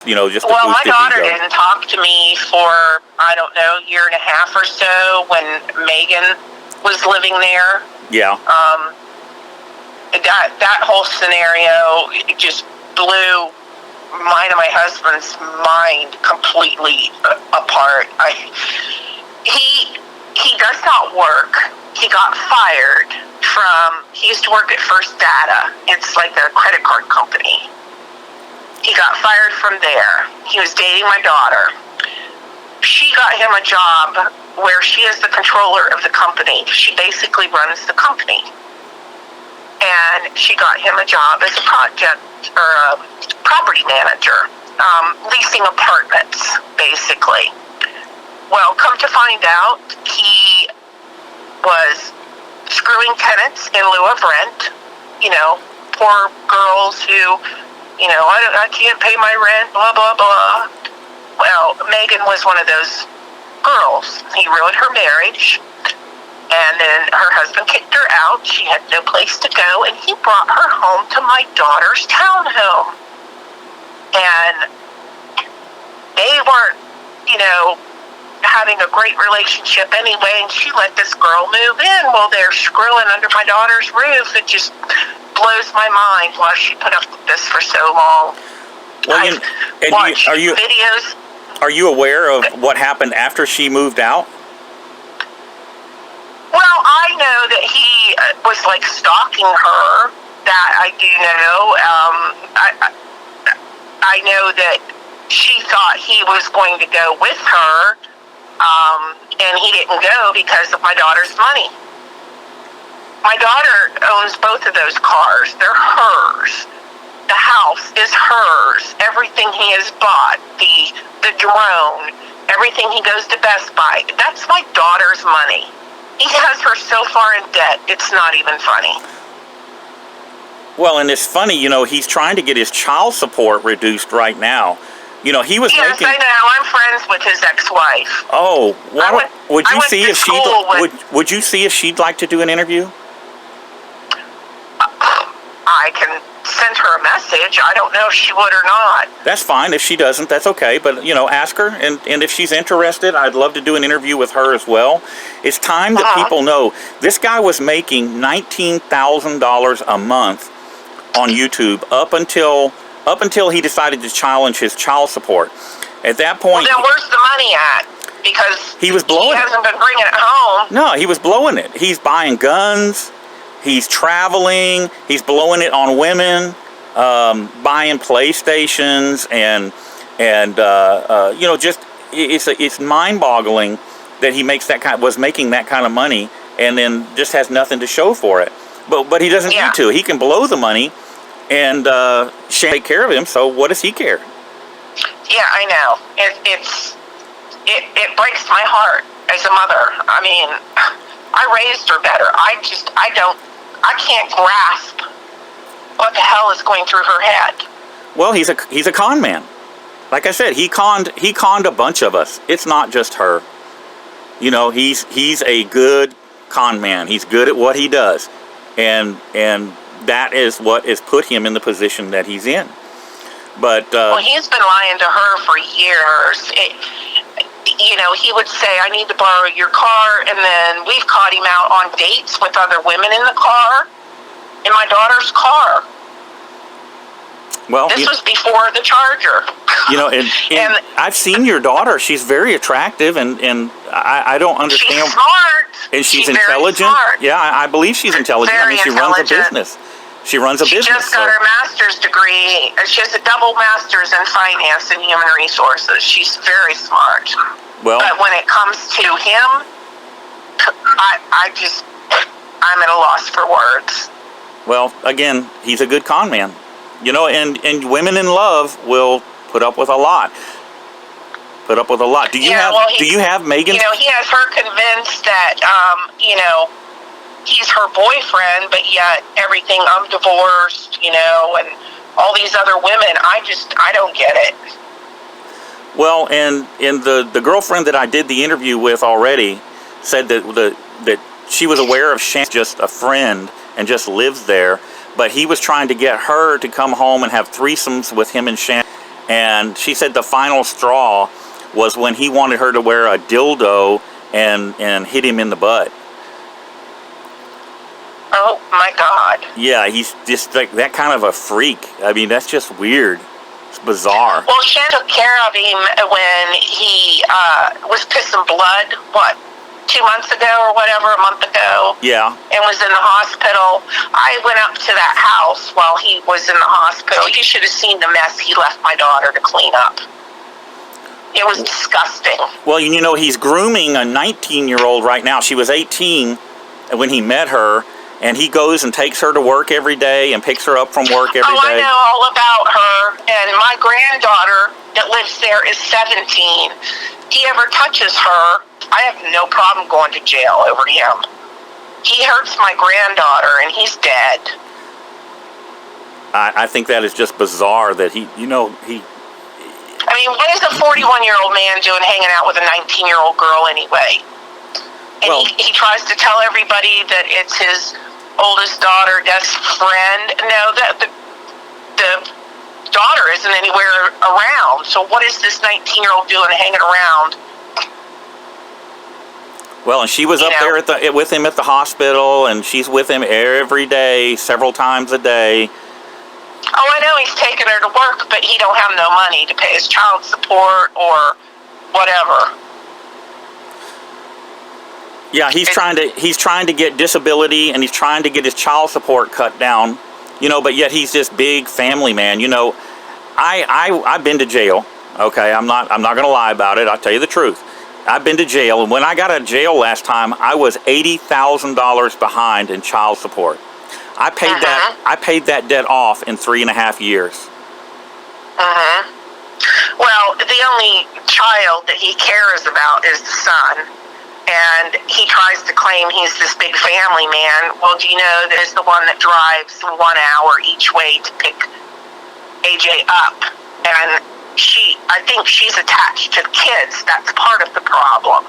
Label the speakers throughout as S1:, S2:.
S1: just to
S2: Well,
S1: boost
S2: my
S1: his
S2: daughter
S1: ego?
S2: didn't talk to me for, I don't know, a year and a half or so when Megan was living there.
S1: Yeah.
S2: That whole scenario, it just blew mine and my husband's mind completely apart. He does not work. He got fired he used to work at First Data. It's like a credit card company. He got fired from there. He was dating my daughter. She got him a job where she is the controller of the company. She basically runs the company. And she got him a job as a property manager, leasing apartments, basically. Well, come to find out, he was screwing tenants in lieu of rent. Poor girls who, I can't pay my rent, blah, blah, blah. Well, Megan was one of those girls. He ruined her marriage. And then her husband kicked her out. She had no place to go, and he brought her home to my daughter's townhome. And they weren't, having a great relationship anyway, and she let this girl move in while they're screwing under my daughter's roof. It just blows my mind why she put up with this for so long.
S1: Well,
S2: I've watched videos.
S1: Are you aware of what happened after she moved out?
S2: Well, I know that he was stalking her. That I do know. I know that she thought he was going to go with her, and he didn't go because of my daughter's money. My daughter owns both of those cars. They're hers. The house is hers. Everything he has bought, the drone, everything he goes to Best Buy, that's my daughter's money. He has her so far in debt, it's not even funny.
S1: Well, and it's funny, he's trying to get his child support reduced right now. He was
S2: yes,
S1: making...
S2: I know. I'm friends with his ex-wife.
S1: Oh, would you see if she'd like to do an interview?
S2: I can send her a message. I don't know if she would or not.
S1: That's fine. If she doesn't, that's okay. But, ask her. And if she's interested, I'd love to do an interview with her as well. It's time that people know. This guy was making $19,000 a month on YouTube up until he decided to challenge his child support. At that point...
S2: Well, then where's the money at? Because
S1: he
S2: hasn't been bringing it home.
S1: No, he was blowing it. He's buying guns. He's traveling. He's blowing it on women, buying PlayStations, and just it's mind-boggling that he was making that kind of money, and then just has nothing to show for it. But he doesn't need to. He can blow the money, and take care of him. So what does he care?
S2: Yeah, I know. It breaks my heart as a mother. I mean, I raised her better. I can't grasp what the hell is going through her head.
S1: Well, he's a con man. Like I said, he conned a bunch of us. It's not just her. He's a good con man. He's good at what he does, and that is what has put him in the position that he's in. But
S2: he's been lying to her for years. He would say, I need to borrow your car, and then we've caught him out on dates with other women in the car, in my daughter's car.
S1: Well,
S2: this was before the Charger.
S1: And I've seen your daughter. She's very attractive, and I don't understand.
S2: She's smart.
S1: And she's intelligent.
S2: Smart.
S1: Yeah, I believe she's intelligent.
S2: Very
S1: she runs a business. She
S2: just got her master's degree. She has a double master's in finance and human resources. She's very smart.
S1: Well,
S2: but when it comes to him, I'm at a loss for words.
S1: Well, again, he's a good con man. And women in love will put up with a lot. Do you have Megan?
S2: He has her convinced that he's her boyfriend, but yet everything, I'm divorced, and all these other women, I don't get it.
S1: Well, and the girlfriend that I did the interview with already said that she was aware of Shan's just a friend and just lives there, but he was trying to get her to come home and have threesomes with him and Shan, And she said the final straw was when he wanted her to wear a dildo and hit him in the butt.
S2: Oh my God.
S1: Yeah, he's just like that kind of a freak. I mean, that's just weird. It's bizarre.
S2: Well, she took care of him when he was pissing blood, 2 months ago or whatever, a month ago.
S1: Yeah.
S2: And was in the hospital. I went up to that house while he was in the hospital. You should have seen the mess he left my daughter to clean up. It was disgusting.
S1: Well, you know, he's grooming a 19-year-old right now. She was 18 when he met her, and he goes and takes her to work every day and picks her up from work every day.
S2: I know all about her. And my granddaughter that lives there is 17. If he ever touches her, I have no problem going to jail over him. He hurts my granddaughter, and he's dead.
S1: I think that is just bizarre that he.
S2: I mean, what is a 41-year-old man doing hanging out with a 19-year-old girl anyway? And
S1: well,
S2: he tries to tell everybody that it's his oldest daughter, best friend. No, the daughter isn't anywhere around. So what is this 19-year-old doing hanging around?
S1: Well, and she was up there with him at the hospital, and she's with him every day, several times a day.
S2: Oh, I know he's taking her to work, but he don't have no money to pay his child support or whatever.
S1: Yeah, he's trying to get disability, and he's trying to get his child support cut down. But yet he's this big family man. I've been to jail. Okay, I'm not going to lie about it. I'll tell you the truth. I've been to jail, and when I got out of jail last time, I was $80,000 behind in child support. I paid that debt off in 3.5 years.
S2: Well, the only child that he cares about is the son, and he tries to claim he's this big family man. Well, do you know that is the one that drives 1 hour each way to pick AJ up, and I think she's attached to the kids. That's part of the problem.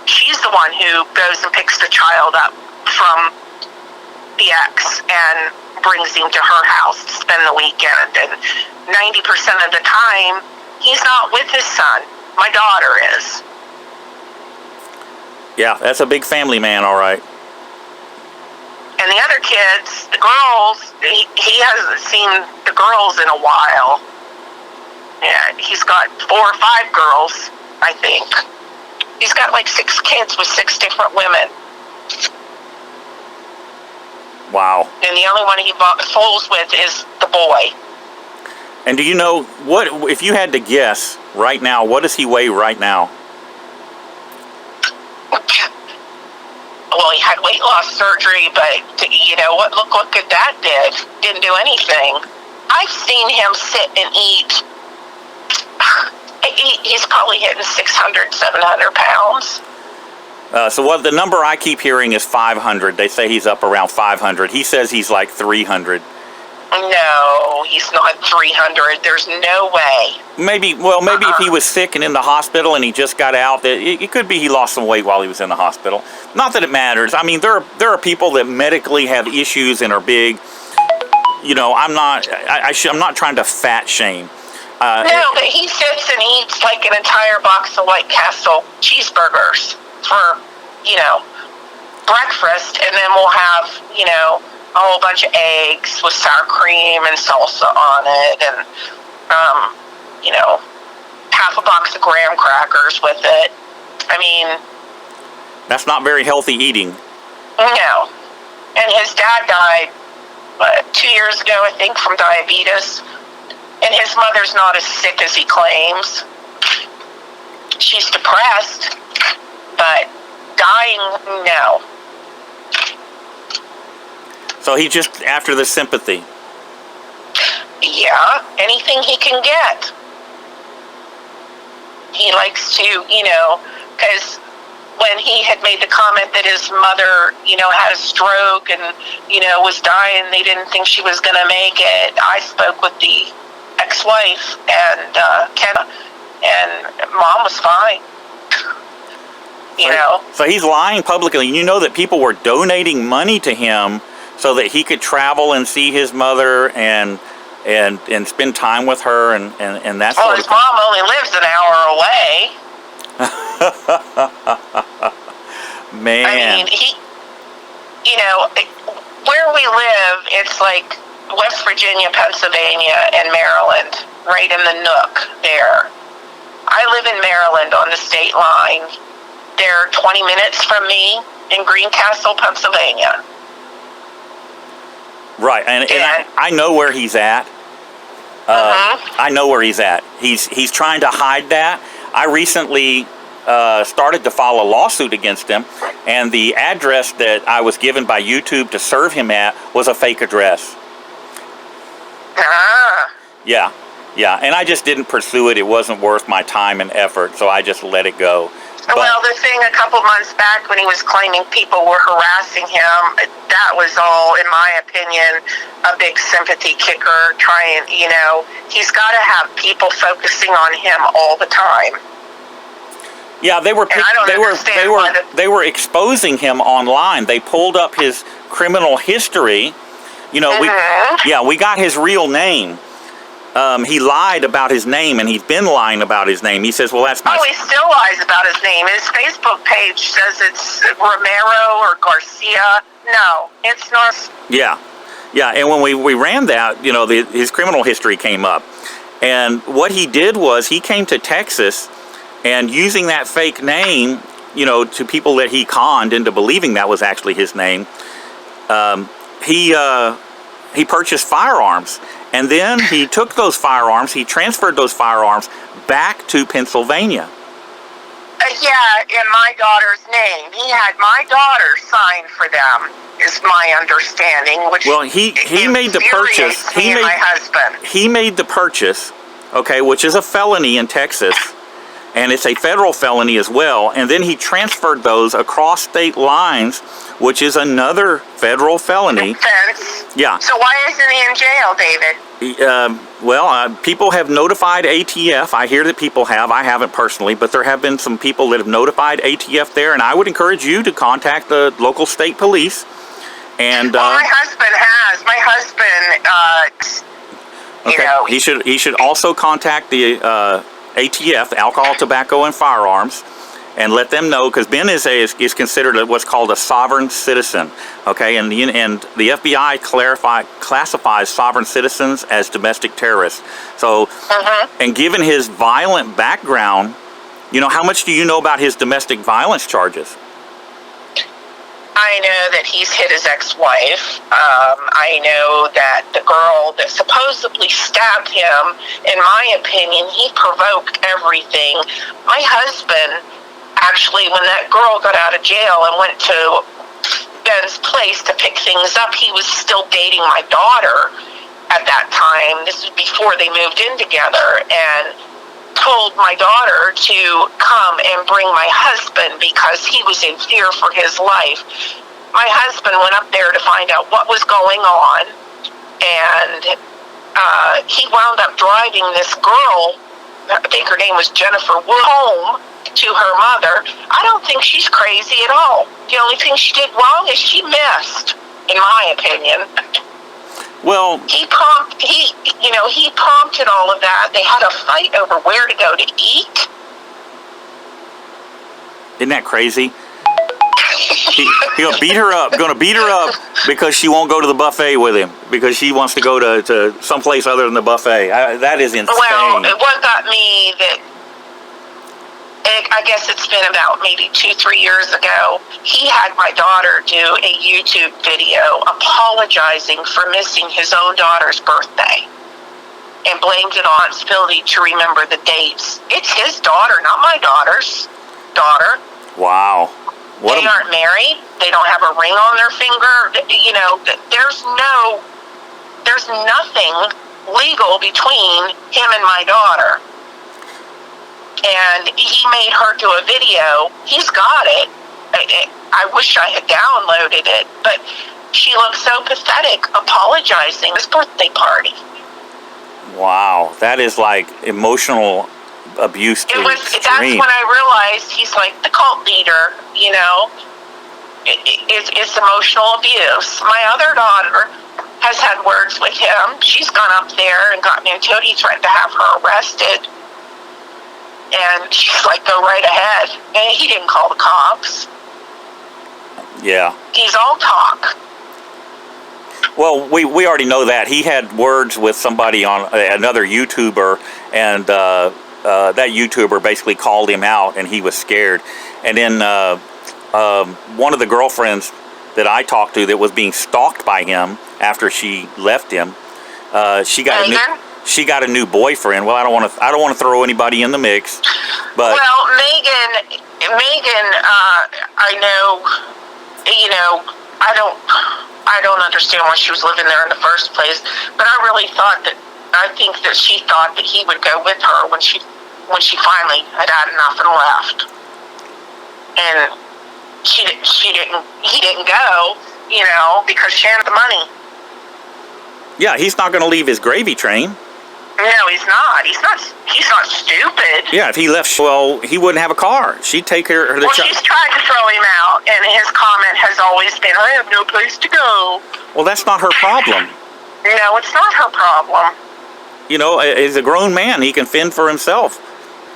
S2: She's the one who goes and picks the child up from the ex and brings him to her house to spend the weekend. And 90% of the time, he's not with his son. My daughter is.
S1: Yeah, that's a big family man, all right.
S2: And the other kids, the girls, he hasn't seen the girls in a while. Yeah, he's got 4 or 5 girls, I think. He's got like 6 kids with 6 different women.
S1: Wow.
S2: And the only one he fools with is the boy.
S1: And do you know, if you had to guess right now, what does he weigh right now?
S2: Well, he had weight loss surgery, but look what good that did. Didn't do anything. I've seen him sit and eat. He's probably hitting 600, 700 pounds.
S1: So what the number I keep hearing is 500. They say he's up around 500. He says he's like 300.
S2: No, he's not 300. There's no way.
S1: Maybe if he was sick and in the hospital and he just got out, it could be he lost some weight while he was in the hospital. Not that it matters. I mean, there are people that medically have issues and are big. I'm not trying to fat shame.
S2: No, but he sits and eats like an entire box of White Castle cheeseburgers for, breakfast, and then we'll have, a whole bunch of eggs with sour cream and salsa on it, and, half a box of graham crackers with it. I mean...
S1: That's not very healthy eating.
S2: No. And his dad died, 2 years ago, I think, from diabetes. And his mother's not as sick as he claims. She's depressed, but dying, no.
S1: So he's just after the sympathy.
S2: Yeah, anything he can get. He likes to, because when he had made the comment that his mother, had a stroke and, was dying, they didn't think she was going to make it. I spoke with the ex-wife and Kenna, and Mom was fine.
S1: So he's lying publicly. You know that people were donating money to him so that he could travel and see his mother and and spend time with her and that
S2: Well,
S1: sort
S2: his
S1: of thing.
S2: mom only lives an hour away.
S1: Man.
S2: I mean, where we live, it's like West Virginia, Pennsylvania, and Maryland, right in the nook there. I live in Maryland on the state line. They're 20 minutes from me in Greencastle, Pennsylvania.
S1: Right, and I know where he's at. I know where he's at. He's trying to hide that. I recently started to file a lawsuit against him, and the address that I was given by YouTube to serve him at was a fake address. Yeah, and I just didn't pursue it. It wasn't worth my time and effort, so I just let it go.
S2: Well, the thing a couple months back when he was claiming people were harassing him, that was all, in my opinion, a big sympathy kicker. He's got to have people focusing on him all the time.
S1: Yeah, they were exposing him online. They pulled up his criminal history. We got his real name. He lied about his name, and he's been lying about his name. He says, well, that's my...
S2: Oh, he still lies about his name. His Facebook page says it's Romero or Garcia. No, it's not.
S1: Yeah, and when we ran that, his criminal history came up. And what he did was he came to Texas, and using that fake name, to people that he conned into believing that was actually his name, he purchased firearms. And then he took those firearms, he transferred those firearms back to Pennsylvania.
S2: In my daughter's name. He had my daughter sign for them, is my understanding.
S1: Well, he made the purchase.
S2: My husband.
S1: He made the purchase, okay, which is a felony in Texas. And it's a federal felony as well. And then he transferred those across state lines, which is another federal felony.
S2: Offense.
S1: Yeah.
S2: So why isn't he in jail, David?
S1: People have notified ATF. I hear that people have. I haven't personally, but there have been some people that have notified ATF there. And I would encourage you to contact the local state police. And
S2: my husband has. My husband,
S1: he should also contact the ATF, Alcohol, Tobacco, and Firearms, and let them know, because Ben is considered what's called a sovereign citizen, okay? And the FBI classifies sovereign citizens as domestic terrorists. So, and given his violent background, how much do you know about his domestic violence charges?
S2: I know that he's hit his ex-wife. I know that the girl that supposedly stabbed him, in my opinion, he provoked everything. My husband, actually, when that girl got out of jail and went to Ben's place to pick things up, he was still dating my daughter at that time. This was before they moved in together, and told my daughter to come and bring my husband because he was in fear for his life. My husband went up there to find out what was going on, and he wound up driving this girl, I think her name was Jennifer, home to her mother. I don't think she's crazy at all. The only thing she did wrong is she missed, in my opinion.
S1: Well,
S2: he prompted all of that. They had a fight over where to go to eat.
S1: Isn't that crazy? He's gonna beat her up. Because she won't go to the buffet with him because she wants to go to someplace other than the buffet. That is insane.
S2: Well, what got me that, I guess it's been about maybe 2-3 years ago, he had my daughter do a YouTube video apologizing for missing his own daughter's birthday and blamed it on responsibility to remember the dates. It's his daughter, not my daughter's daughter.
S1: Wow.
S2: They aren't married. They don't have a ring on their finger. There's nothing legal between him and my daughter. And he made her do a video. He's got it. I wish I had downloaded it, but she looked so pathetic apologizing at his birthday party.
S1: Wow, that is like emotional abuse to extreme.
S2: That's when I realized he's like the cult leader, It's emotional abuse. My other daughter has had words with him. She's gone up there and gotten into it. He threatened to have her arrested. And she's like, go right ahead. And he didn't call the cops.
S1: Yeah.
S2: He's all talk.
S1: Well, we already know that. He had words with somebody on another YouTuber, and that YouTuber basically called him out, and he was scared. And then one of the girlfriends that I talked to that was being stalked by him after she left him, she got a new boyfriend. Well, I don't want to throw anybody in the mix, but
S2: Megan, I know, I don't understand why she was living there in the first place, but I think that she thought that he would go with her when she finally had enough and left. And he didn't go, because she had the money.
S1: yeah, he's not going to leave his gravy train.
S2: No, he's not. He's not stupid.
S1: Yeah, if he left, well, he wouldn't have a car. She'd take her to the
S2: she's tried to throw him out, and his comment has always been, I have no place to go.
S1: Well, that's not her problem.
S2: No, it's not her problem.
S1: He's a grown man. He can fend for himself.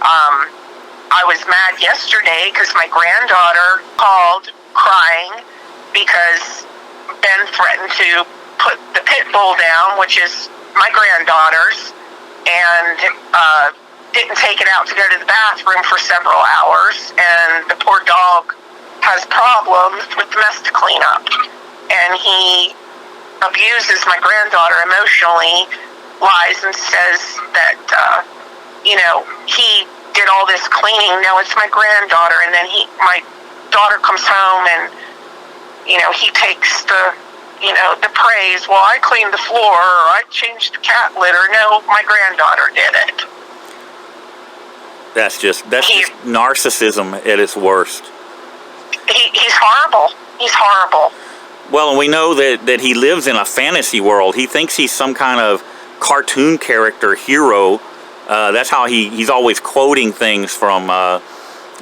S2: I was mad yesterday because my granddaughter called crying because Ben threatened to put the pit bull down, which is my granddaughter's, and didn't take it out to go to the bathroom for several hours, and the poor dog has problems with domestic cleanup, and he abuses my granddaughter emotionally, lies and says that he did all this cleaning. No, it's my granddaughter. And then my daughter comes home and he takes the praise. Well, I cleaned the floor, or I changed the cat litter. No, my granddaughter did it.
S1: That's just narcissism at its worst.
S2: He's horrible. He's horrible.
S1: Well, and we know that he lives in a fantasy world. He thinks he's some kind of cartoon character hero. That's how he's always quoting things from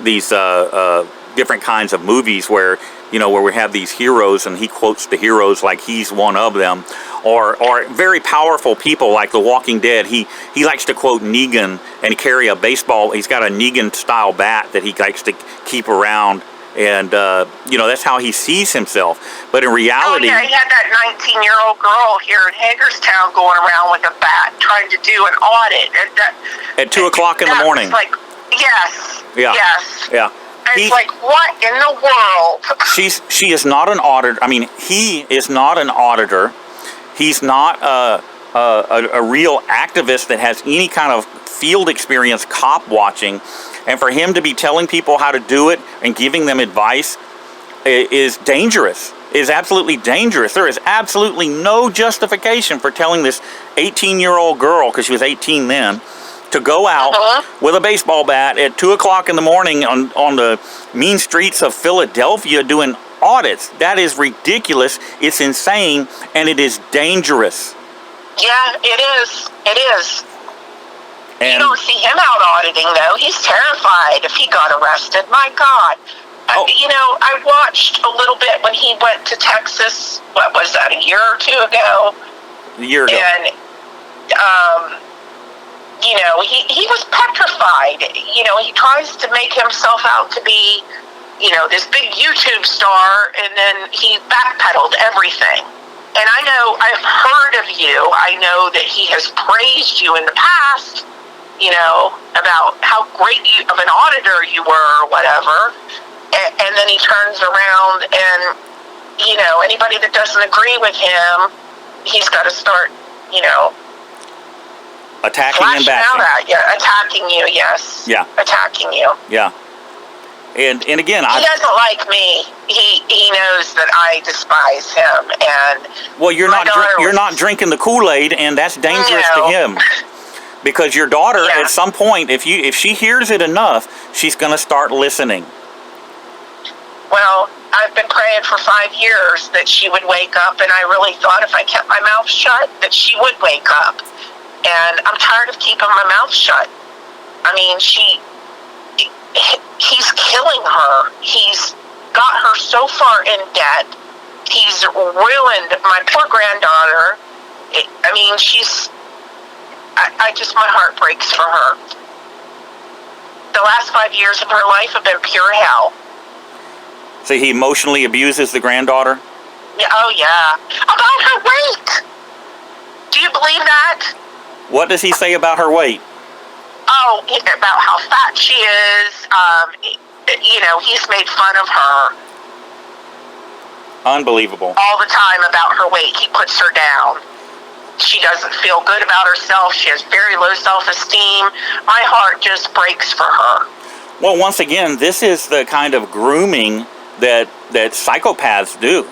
S1: these different kinds of movies where we have these heroes, and he quotes the heroes like he's one of them, or very powerful people like The Walking Dead. He likes to quote Negan and carry a baseball. He's got a Negan style bat that he likes to keep around, and that's how he sees himself. But in reality,
S2: he had that 19-year-old girl here in Hagerstown going around with a bat trying to do an audit
S1: at 2 o'clock in the morning.
S2: Like, yes,
S1: yeah,
S2: yes,
S1: yeah.
S2: It's like, what in the world?
S1: She is not an auditor. I mean, he is not an auditor. He's not a real activist that has any kind of field experience cop watching. And for him to be telling people how to do it and giving them advice is dangerous, is absolutely dangerous. There is absolutely no justification for telling this 18-year-old girl, because she was 18 then, to go out with a baseball bat at 2 o'clock in the morning on the mean streets of Philadelphia doing audits. That is ridiculous. It's insane, and it is dangerous.
S2: Yeah, it is. It is.
S1: And
S2: you don't see him out auditing, though. He's terrified if he got arrested. My God. I watched a little bit when he went to Texas. What was that, a year or two ago?
S1: A year ago.
S2: And, he was petrified. He tries to make himself out to be, this big YouTube star, and then he backpedaled everything. And I know, I've heard of you. I know that he has praised you in the past, about how great of an auditor you were or whatever. And then he turns around and, anybody that doesn't agree with him, he's got to start,
S1: attacking and backing.
S2: Attacking you, yes.
S1: Yeah.
S2: Attacking you.
S1: Yeah. And again,
S2: he doesn't like me. He knows that I despise him, and
S1: well, you're not drinking the Kool-Aid, and that's dangerous to him. Because your daughter, at some point, if she hears it enough, she's going to start listening.
S2: Well, I've been praying for 5 years that she would wake up, and I really thought if I kept my mouth shut that she would wake up. And I'm tired of keeping my mouth shut. I mean, he's killing her. He's got her so far in debt. He's ruined my poor granddaughter. I mean, I just, my heart breaks for her. The last 5 years of her life have been pure hell.
S1: So he emotionally abuses the granddaughter?
S2: Yeah, oh yeah. About her weight. Do you believe that?
S1: What does he say about her weight?
S2: Oh, about how fat she is. He's made fun of her.
S1: Unbelievable.
S2: All the time about her weight. He puts her down. She doesn't feel good about herself. She has very low self-esteem. My heart just breaks for her.
S1: Well, once again, this is the kind of grooming that psychopaths do.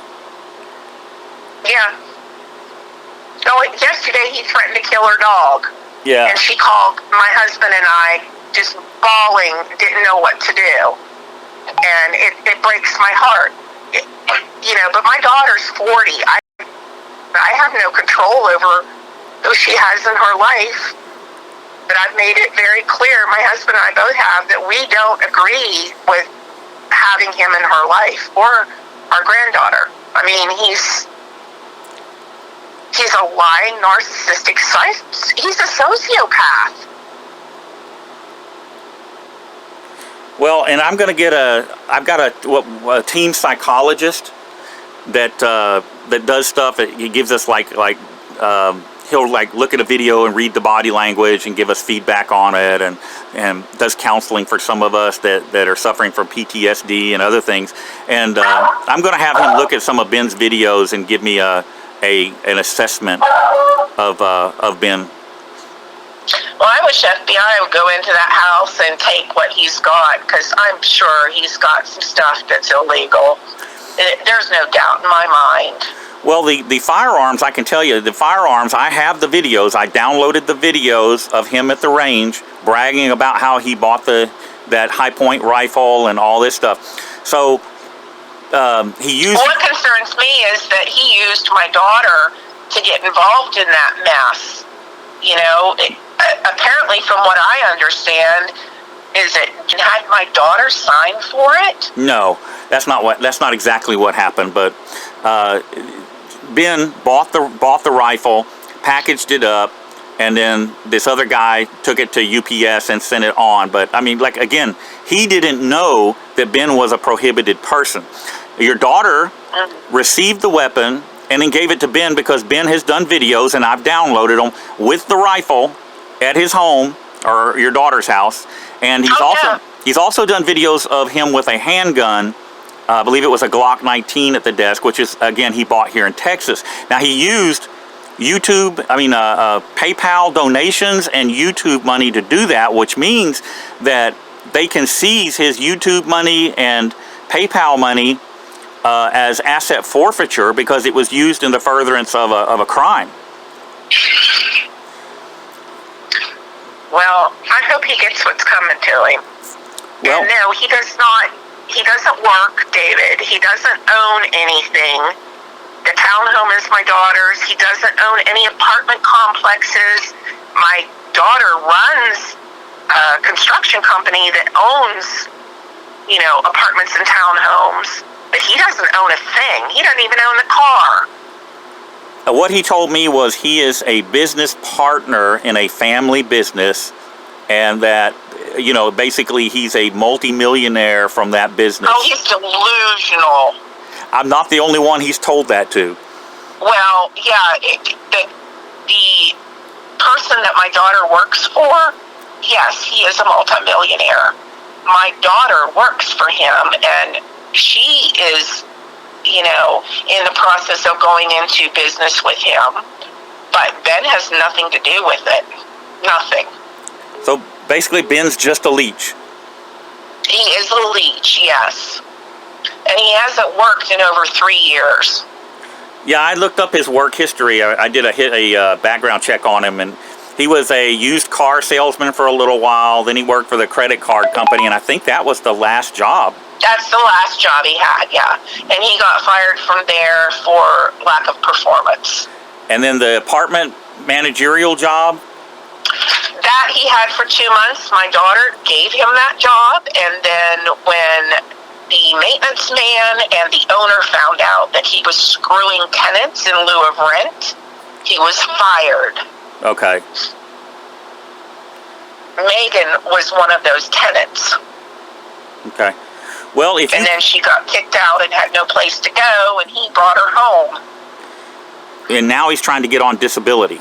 S2: Yeah. Oh, yesterday he threatened to kill her dog.
S1: Yeah.
S2: And she called my husband and I, just bawling, didn't know what to do. And it breaks my heart. But my daughter's 40. I have no control over who she has in her life. But I've made it very clear, my husband and I both have, that we don't agree with having him in her life or our granddaughter. I mean, he's a lying, narcissistic, he's a sociopath.
S1: Well, and I've got a team psychologist that does stuff. He gives us he'll look at a video and read the body language and give us feedback on it, and does counseling for some of us that are suffering from PTSD and other things. And I'm going to have him look at some of Ben's videos and give me an assessment of Ben.
S2: Well, I wish FBI would go into that house and take what he's got, because I'm sure he's got some stuff that's illegal. There's no doubt in my mind.
S1: Well, the firearms, I can tell you, I have the videos. I downloaded the videos of him at the range bragging about how he bought that high-point rifle and all this stuff. So he used...
S2: What concerns me is that he used my daughter to get involved in that mess. Apparently, from what I understand, had my daughter sign for it?
S1: No, that's not exactly what happened. But Ben bought the rifle, packaged it up, and then this other guy took it to UPS and sent it on. But I mean, again, he didn't know that Ben was a prohibited person. Your daughter received the weapon and then gave it to Ben because Ben has done videos, and I've downloaded them with the rifle at his home or your daughter's house. And he's also done videos of him with a handgun. I believe it was a Glock 19 at the desk, which is, again, he bought here in Texas. Now, he used PayPal donations and YouTube money to do that, which means that they can seize his YouTube money and PayPal money as asset forfeiture because it was used in the furtherance of a crime.
S2: Well, I hope he gets what's coming to him.
S1: Well,
S2: and no, he doesn't work, David. He doesn't own anything. The townhome is my daughter's. He doesn't own any apartment complexes. My daughter runs a construction company that owns, apartments and townhomes. But he doesn't own a thing. He doesn't even own the car.
S1: What he told me was he is a business partner in a family business, and that, basically he's a multimillionaire from that business.
S2: Oh, he's delusional.
S1: I'm not the only one he's told that to.
S2: Well, yeah, the person that my daughter works for, yes, he is a multimillionaire. My daughter works for him, and she is, in the process of going into business with him. But Ben has nothing to do with it. Nothing.
S1: So basically, Ben's just a leech.
S2: He is a leech, yes. And he hasn't worked in over 3 years.
S1: Yeah, I looked up his work history. I did a background check on him, and he was a used car salesman for a little while. Then he worked for the credit card company, and I think that was the last job.
S2: That's the last job he had, yeah. And he got fired from there for lack of performance.
S1: And then the apartment managerial job?
S2: That he had for 2 months. My daughter gave him that job, and then when the maintenance man and the owner found out that he was screwing tenants in lieu of rent, He was fired.
S1: Okay.
S2: Megan was one of those tenants.
S1: Okay. Well, if
S2: and then she got kicked out and had no place to go, and he brought her home.
S1: And now he's trying to get on disability.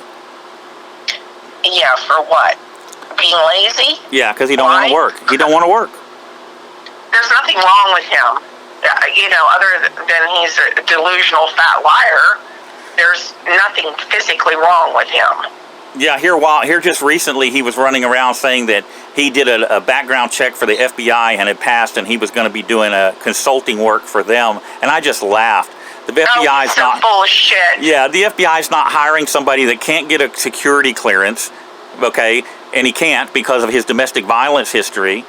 S2: Yeah, for what? Being lazy?
S1: Yeah, because he don't want to work. He don't want to work.
S2: There's nothing wrong with him. You know, other than he's a delusional fat liar, there's nothing physically wrong with him.
S1: Yeah, here just recently he was running around saying that he did a background check for the FBI and it passed, and he was going to be doing a consulting work for them, and I just laughed. The FBI is not
S2: bullshit.
S1: Yeah, the FBI is not hiring somebody that can't get a security clearance, okay, and he can't because of his domestic violence history.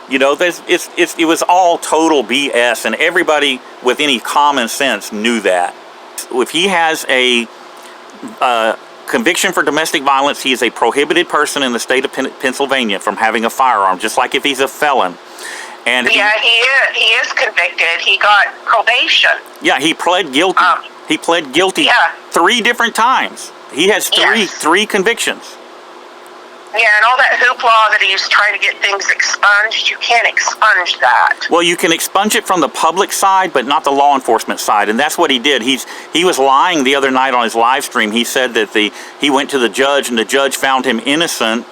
S1: You know, it was all total BS, and everybody with any common sense knew that. If he has a conviction for domestic violence, he is a prohibited person in the state of Pennsylvania from having a firearm, just like if he's a felon. And
S2: yeah, he is convicted. He got probation.
S1: Yeah, he pled guilty. He pled guilty 3 different times. He has three convictions.
S2: Yeah, and all that hoopla that he's trying to get things expunged, you can't expunge that.
S1: Well, you can expunge it from the public side, but not the law enforcement side, and that's what he did. He was lying the other night on his live stream. He said that he went to the judge, and the judge found him innocent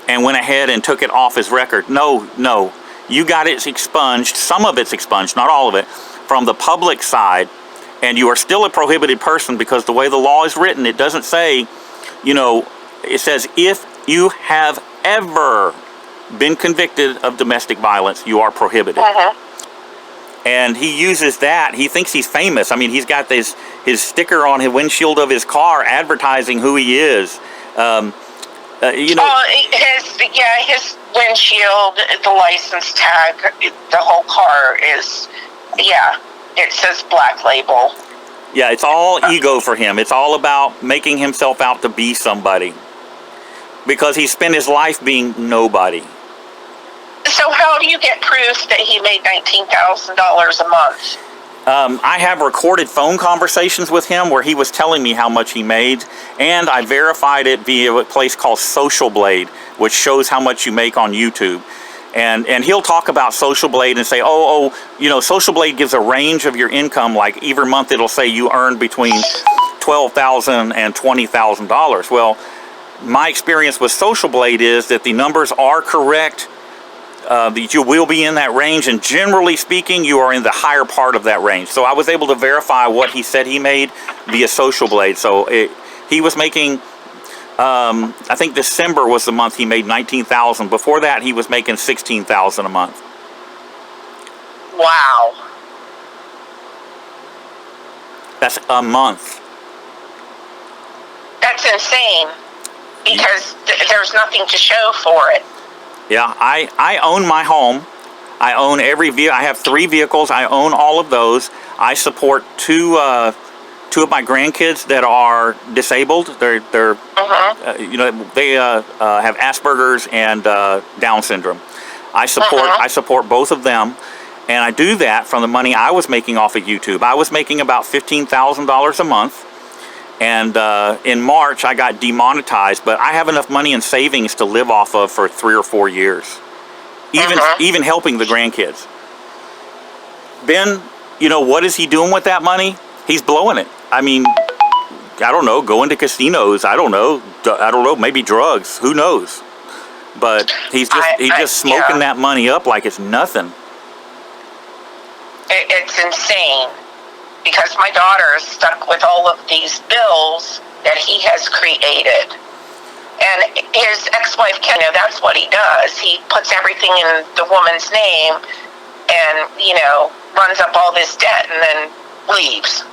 S1: and went ahead and took it off his record. No, you got it expunged. Some of it's expunged, not all of it, from the public side, and you are still a prohibited person because the way the law is written, it doesn't say, you know, it says if you have ever been convicted of domestic violence, you are prohibited. And he uses that. He thinks he's famous. I mean, he's got his sticker on his windshield of his car advertising who he is. You know,
S2: his windshield, the license tag, the whole car is, it says Blacklabel.
S1: Yeah, it's all ego for him. It's all about making himself out to be somebody, because he spent his life being nobody.
S2: So how do you get proof that he made $19,000 a month?
S1: I have recorded phone conversations with him where he was telling me how much he made, and I verified it via a place called Social Blade, which shows how much you make on YouTube. And he'll talk about Social Blade and say, you know, Social Blade gives a range of your income. Like every month it'll say you earn between $12,000 and $20,000. Well, my experience with Social Blade is that the numbers are correct, that you will be in that range, and generally speaking, you are in the higher part of that range. So I was able to verify what he said he made via Social Blade. So he was making, I think December was the month he made $19,000. Before that, he was making $16,000 a month.
S2: Wow.
S1: That's a month.
S2: That's insane. Because there's nothing to show for it.
S1: Yeah, I own my home. I own every vehicle. I have 3 vehicles. I own all of those. I support two of my grandkids that are disabled. They're you know, they have Asperger's and Down syndrome. I support both of them, and I do that from the money I was making off of YouTube. I was making about $15,000 a month. And in March, I got demonetized, but I have enough money in savings to live off of for 3 or 4 years, even helping the grandkids. Ben, you know, what is he doing with that money? He's blowing it. I mean, I don't know, going to casinos. I don't know, maybe drugs. Who knows? But he's just smoking that money up like it's nothing.
S2: It's insane. Because my daughter is stuck with all of these bills that he has created. And his ex-wife, Ken, that's what he does. He puts everything in the woman's name and, you know, runs up all this debt and then leaves.